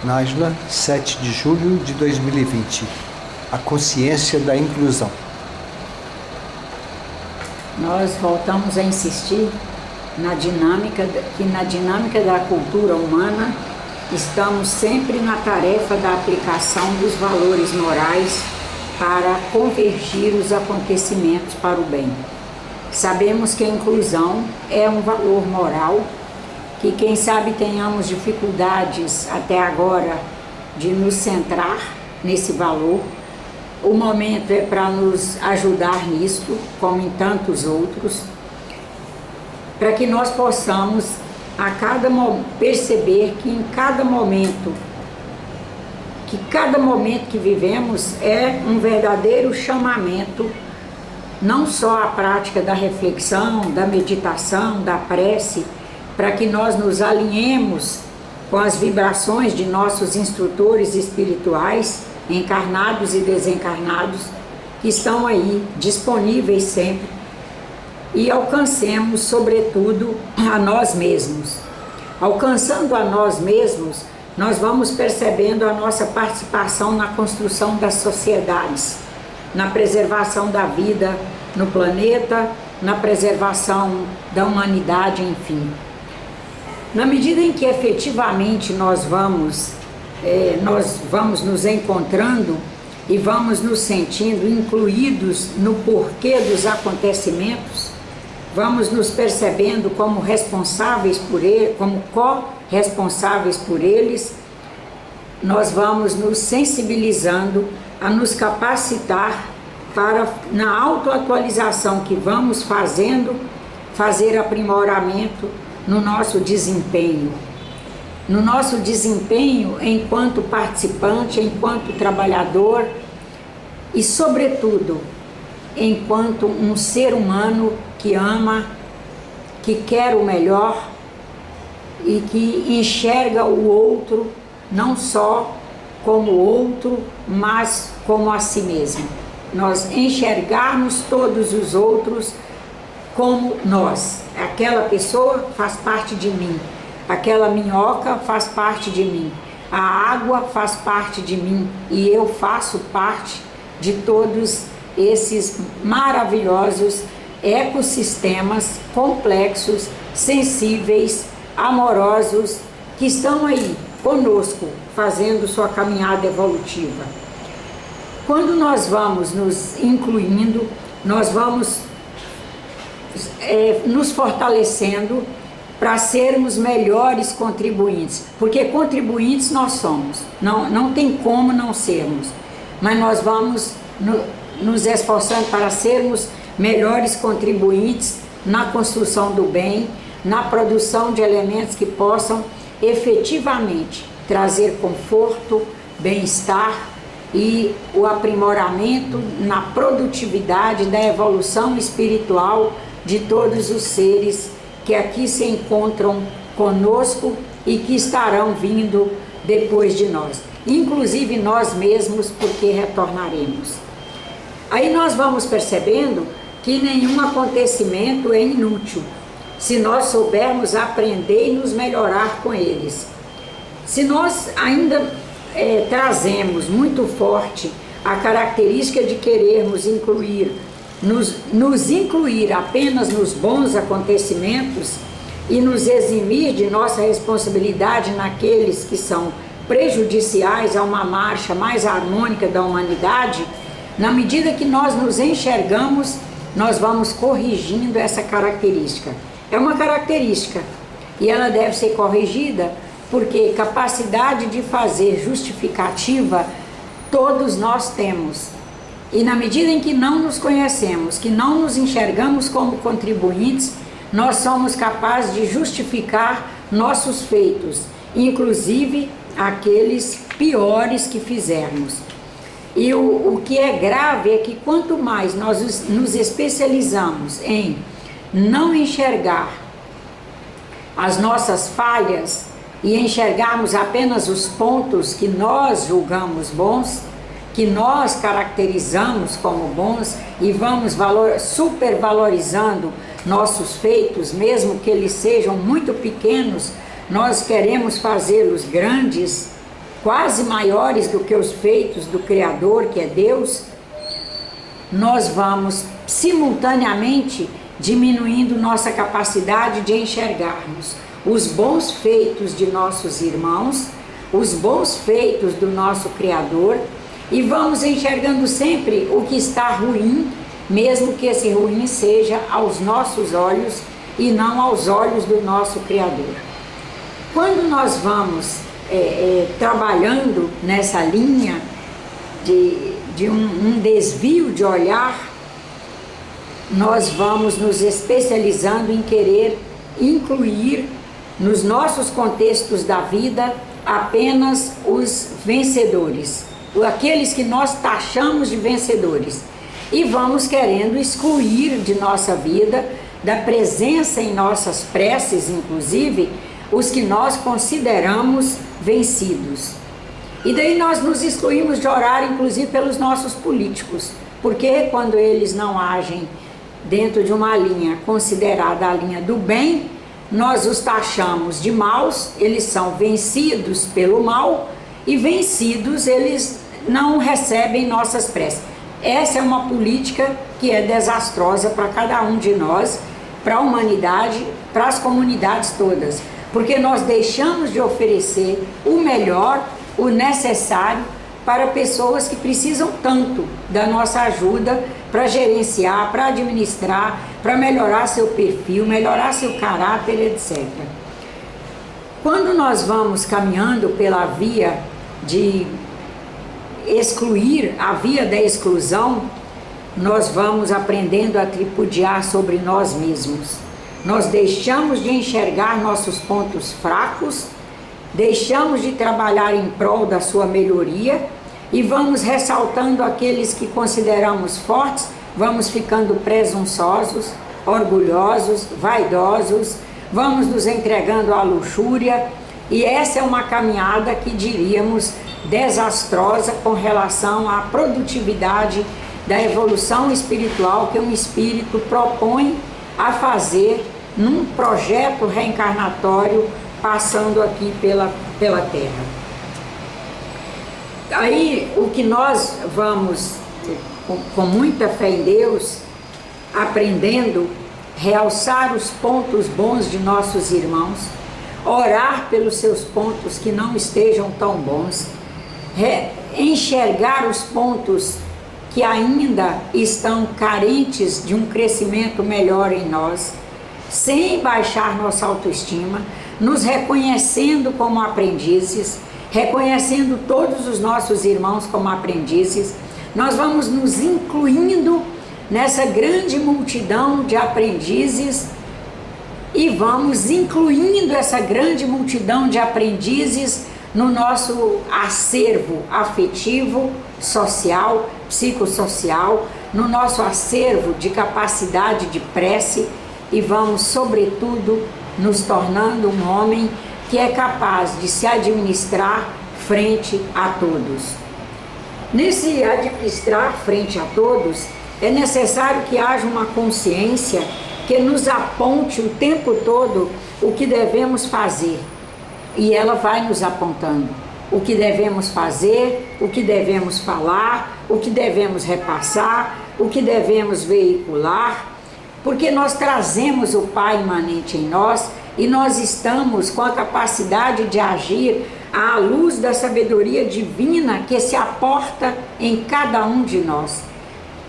Nájila, 7 de julho de 2020. A consciência da inclusão. Nós voltamos a insistir na dinâmica da cultura humana estamos sempre na tarefa da aplicação dos valores morais para convergir os acontecimentos para o bem. Sabemos que a inclusão é um valor moral, que quem sabe tenhamos dificuldades até agora de nos centrar nesse valor. O momento é para nos ajudar nisto, como em tantos outros, para que nós possamos perceber que em cada momento que vivemos é um verdadeiro chamamento, não só a prática da reflexão, da meditação, da prece, para que nós nos alinhemos com as vibrações de nossos instrutores espirituais, encarnados e desencarnados, que estão aí disponíveis sempre, e alcancemos, sobretudo, a nós mesmos. Alcançando a nós mesmos, nós vamos percebendo a nossa participação na construção das sociedades, na preservação da vida no planeta, na preservação da humanidade, enfim. Na medida em que efetivamente nós vamos nos encontrando e vamos nos sentindo incluídos no porquê dos acontecimentos, vamos nos percebendo como responsáveis por ele, como co-responsáveis por eles, nós vamos nos sensibilizando a nos capacitar para, na autoatualização que vamos fazendo, fazer aprimoramento no nosso desempenho. No nosso desempenho enquanto participante, enquanto trabalhador e, sobretudo, enquanto um ser humano que ama, que quer o melhor e que enxerga o outro não só como outro, mas como a si mesmo. Nós enxergarmos todos os outros como nós. Aquela pessoa faz parte de mim, aquela minhoca faz parte de mim, a água faz parte de mim e eu faço parte de todos esses maravilhosos ecossistemas complexos, sensíveis, amorosos, que estão aí conosco, fazendo sua caminhada evolutiva. Quando nós vamos nos incluindo, nós vamos nos fortalecendo para sermos melhores contribuintes, porque contribuintes nós somos, não tem como não sermos, mas nós vamos nos esforçando para sermos melhores contribuintes na construção do bem, na produção de elementos que possam efetivamente trazer conforto, bem-estar e o aprimoramento na produtividade da evolução espiritual de todos os seres que aqui se encontram conosco e que estarão vindo depois de nós, inclusive nós mesmos, porque retornaremos. Aí nós vamos percebendo que nenhum acontecimento é inútil, se nós soubermos aprender e nos melhorar com eles. Se nós ainda trazemos muito forte a característica de querermos nos incluir apenas nos bons acontecimentos e nos eximir de nossa responsabilidade naqueles que são prejudiciais a uma marcha mais harmônica da humanidade, na medida que nós nos enxergamos, nós vamos corrigindo essa característica. É uma característica e ela deve ser corrigida porque capacidade de fazer justificativa todos nós temos. E na medida em que não nos conhecemos, que não nos enxergamos como contribuintes, nós somos capazes de justificar nossos feitos, inclusive aqueles piores que fizermos. E o que é grave é que quanto mais nós nos especializamos em não enxergar as nossas falhas e enxergarmos apenas os pontos que nós julgamos bons, que nós caracterizamos como bons e vamos supervalorizando nossos feitos, mesmo que eles sejam muito pequenos, nós queremos fazê-los grandes quase maiores do que os feitos do Criador, que é Deus, nós vamos simultaneamente diminuindo nossa capacidade de enxergarmos os bons feitos de nossos irmãos, os bons feitos do nosso Criador, e vamos enxergando sempre o que está ruim, mesmo que esse ruim seja aos nossos olhos e não aos olhos do nosso Criador. Quando nós vamos trabalhando nessa linha de um desvio de olhar, nós vamos nos especializando em querer incluir nos nossos contextos da vida apenas os vencedores, aqueles que nós taxamos de vencedores, e vamos querendo excluir de nossa vida, da presença em nossas preces, inclusive, os que nós consideramos vencidos. E daí nós nos excluímos de orar, inclusive, pelos nossos políticos, porque quando eles não agem dentro de uma linha considerada a linha do bem, nós os taxamos de maus, eles são vencidos pelo mal, e vencidos eles não recebem nossas preces. Essa é uma política que é desastrosa para cada um de nós, para a humanidade, para as comunidades todas, porque nós deixamos de oferecer o melhor, o necessário para pessoas que precisam tanto da nossa ajuda para gerenciar, para administrar, para melhorar seu perfil, melhorar seu caráter, etc. Quando nós vamos caminhando pela via de excluir, a via da exclusão, nós vamos aprendendo a tripudiar sobre nós mesmos. Nós deixamos de enxergar nossos pontos fracos, deixamos de trabalhar em prol da sua melhoria e vamos ressaltando aqueles que consideramos fortes, vamos ficando presunçosos, orgulhosos, vaidosos, vamos nos entregando à luxúria, e essa é uma caminhada que diríamos desastrosa com relação à produtividade da evolução espiritual que um espírito propõe a fazer num projeto reencarnatório passando aqui pela Terra. Aí o que nós vamos, com muita fé em Deus, aprendendo, realçar os pontos bons de nossos irmãos, orar pelos seus pontos que não estejam tão bons, enxergar os pontos que ainda estão carentes de um crescimento melhor em nós, sem baixar nossa autoestima, nos reconhecendo como aprendizes, reconhecendo todos os nossos irmãos como aprendizes. Nós vamos nos incluindo nessa grande multidão de aprendizes e vamos incluindo essa grande multidão de aprendizes no nosso acervo afetivo, social, psicossocial, no nosso acervo de capacidade de prece, e vamos, sobretudo, nos tornando um homem que é capaz de se administrar frente a todos. Nesse administrar frente a todos, é necessário que haja uma consciência que nos aponte o tempo todo o que devemos fazer. E ela vai nos apontando o que devemos fazer, o que devemos falar, o que devemos repassar, o que devemos veicular, porque nós trazemos o Pai imanente em nós e nós estamos com a capacidade de agir à luz da sabedoria divina que se aporta em cada um de nós.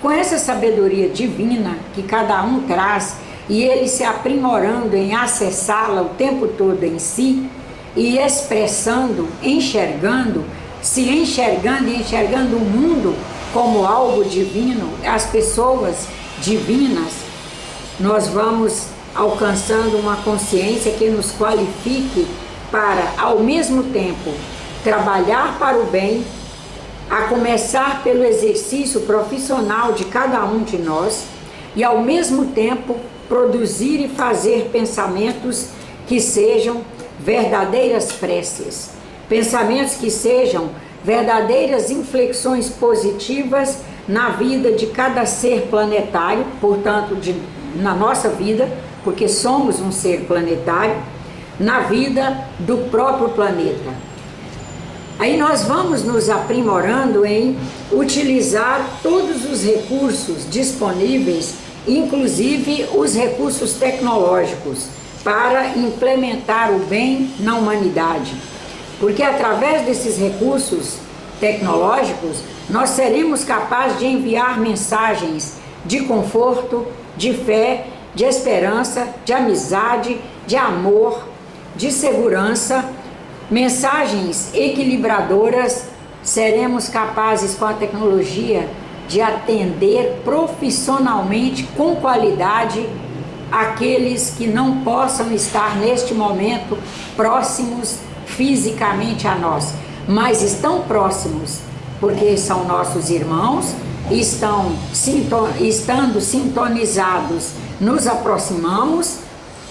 Com essa sabedoria divina que cada um traz e ele se aprimorando em acessá-la o tempo todo em si, e expressando, enxergando, se enxergando e enxergando o mundo como algo divino, as pessoas divinas, nós vamos alcançando uma consciência que nos qualifique para, ao mesmo tempo, trabalhar para o bem, a começar pelo exercício profissional de cada um de nós, e ao mesmo tempo produzir e fazer pensamentos que sejam verdadeiras preces, pensamentos que sejam verdadeiras inflexões positivas na vida de cada ser planetário, portanto, na nossa vida, porque somos um ser planetário, na vida do próprio planeta. Aí nós vamos nos aprimorando em utilizar todos os recursos disponíveis, inclusive os recursos tecnológicos, para implementar o bem na humanidade. Porque através desses recursos tecnológicos, nós seremos capazes de enviar mensagens de conforto, de fé, de esperança, de amizade, de amor, de segurança, mensagens equilibradoras. Seremos capazes com a tecnologia de atender profissionalmente, com qualidade, aqueles que não possam estar neste momento próximos fisicamente a nós, mas estão próximos porque são nossos irmãos, estando sintonizados, nos aproximamos,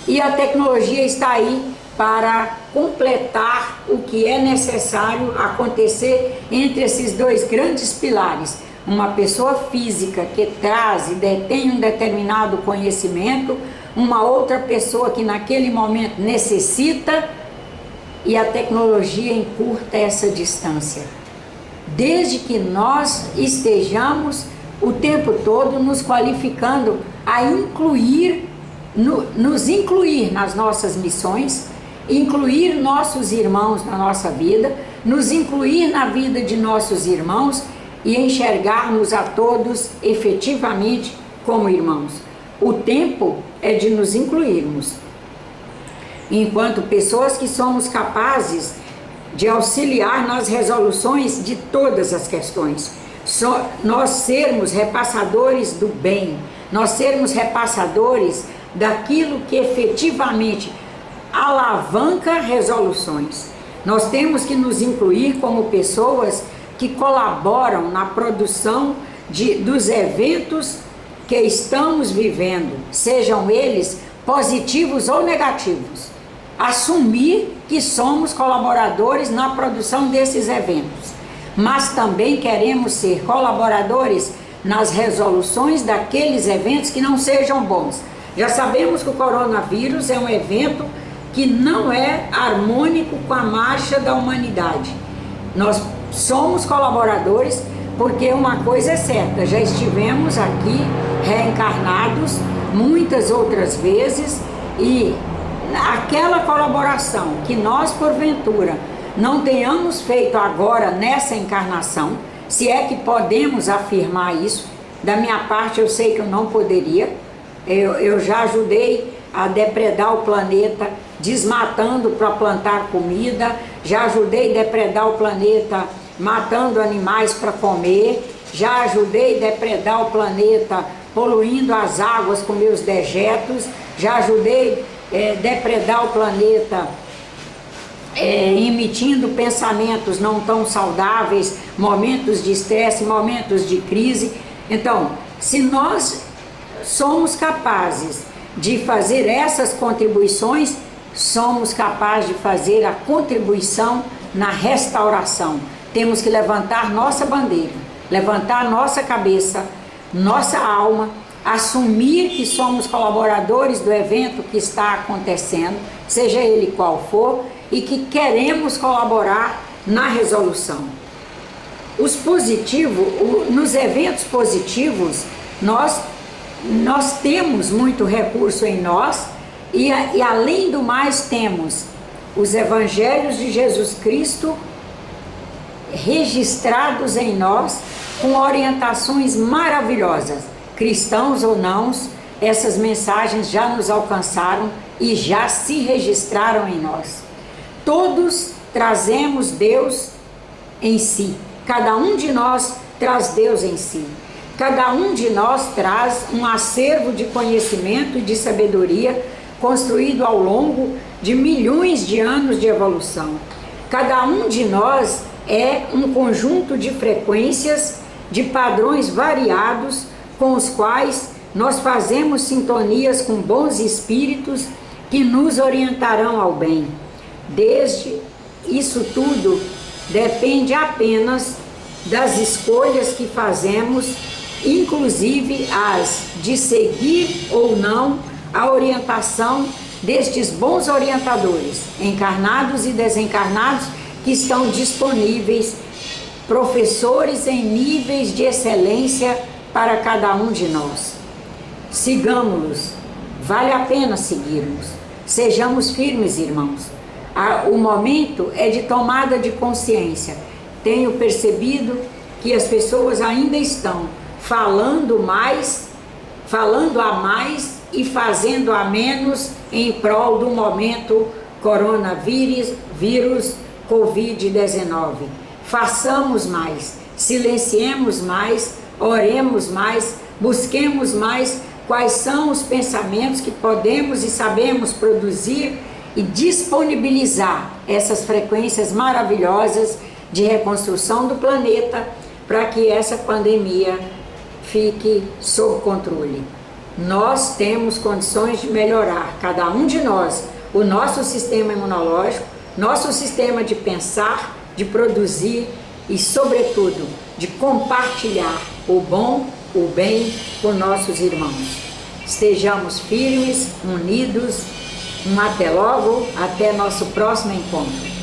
e a tecnologia está aí para completar o que é necessário acontecer entre esses dois grandes pilares. Uma pessoa física que traz e detém um determinado conhecimento, uma outra pessoa que naquele momento necessita, e a tecnologia encurta essa distância. Desde que nós estejamos o tempo todo nos qualificando a nos incluir nas nossas missões, incluir nossos irmãos na nossa vida, nos incluir na vida de nossos irmãos e enxergarmos a todos efetivamente como irmãos. O tempo é de nos incluirmos. Enquanto pessoas que somos capazes de auxiliar nas resoluções de todas as questões, nós sermos repassadores do bem, nós sermos repassadores daquilo que efetivamente alavanca resoluções. Nós temos que nos incluir como pessoas que colaboram na produção dos eventos que estamos vivendo, sejam eles positivos ou negativos. Assumir que somos colaboradores na produção desses eventos, mas também queremos ser colaboradores nas resoluções daqueles eventos que não sejam bons. Já sabemos que o coronavírus é um evento que não é harmônico com a marcha da humanidade. Nós somos colaboradores porque uma coisa é certa, já estivemos aqui reencarnados muitas outras vezes, e aquela colaboração que nós porventura não tenhamos feito agora nessa encarnação, se é que podemos afirmar isso, da minha parte eu sei que eu não poderia. Eu já ajudei a depredar o planeta desmatando para plantar comida, já ajudei a depredar o planeta matando animais para comer, já ajudei a depredar o planeta poluindo as águas com meus dejetos, já ajudei a depredar o planeta emitindo pensamentos não tão saudáveis, momentos de estresse, momentos de crise. Então, se nós somos capazes de fazer essas contribuições, somos capazes de fazer a contribuição na restauração. Temos que levantar nossa bandeira, levantar nossa cabeça, nossa alma, assumir que somos colaboradores do evento que está acontecendo, seja ele qual for, e que queremos colaborar na resolução. Os positivos, nos eventos positivos, nós temos muito recurso em nós, e além do mais temos os evangelhos de Jesus Cristo registrados em nós, com orientações maravilhosas. Cristãos ou não, essas mensagens já nos alcançaram e já se registraram em nós. Todos trazemos Deus em si. Cada um de nós traz Deus em si. Cada um de nós traz um acervo de conhecimento e de sabedoria construído ao longo de milhões de anos de evolução. Cada um de nós é um conjunto de frequências, de padrões variados, com os quais nós fazemos sintonias com bons espíritos que nos orientarão ao bem. Desde isso tudo depende apenas das escolhas que fazemos, inclusive as de seguir ou não a orientação destes bons orientadores, encarnados e desencarnados, que estão disponíveis, professores em níveis de excelência para cada um de nós. Sigamos-los, vale a pena seguirmos. Sejamos firmes, irmãos. O momento é de tomada de consciência. Tenho percebido que as pessoas ainda estão falando a mais e fazendo a menos em prol do momento coronavírus Covid-19. Façamos mais, silenciemos mais, oremos mais, busquemos mais quais são os pensamentos que podemos e sabemos produzir e disponibilizar essas frequências maravilhosas de reconstrução do planeta para que essa pandemia fique sob controle. Nós temos condições de melhorar, cada um de nós, o nosso sistema imunológico, nosso sistema de pensar, de produzir e, sobretudo, de compartilhar o bom, o bem com nossos irmãos. Estejamos firmes, unidos. Até logo, até nosso próximo encontro.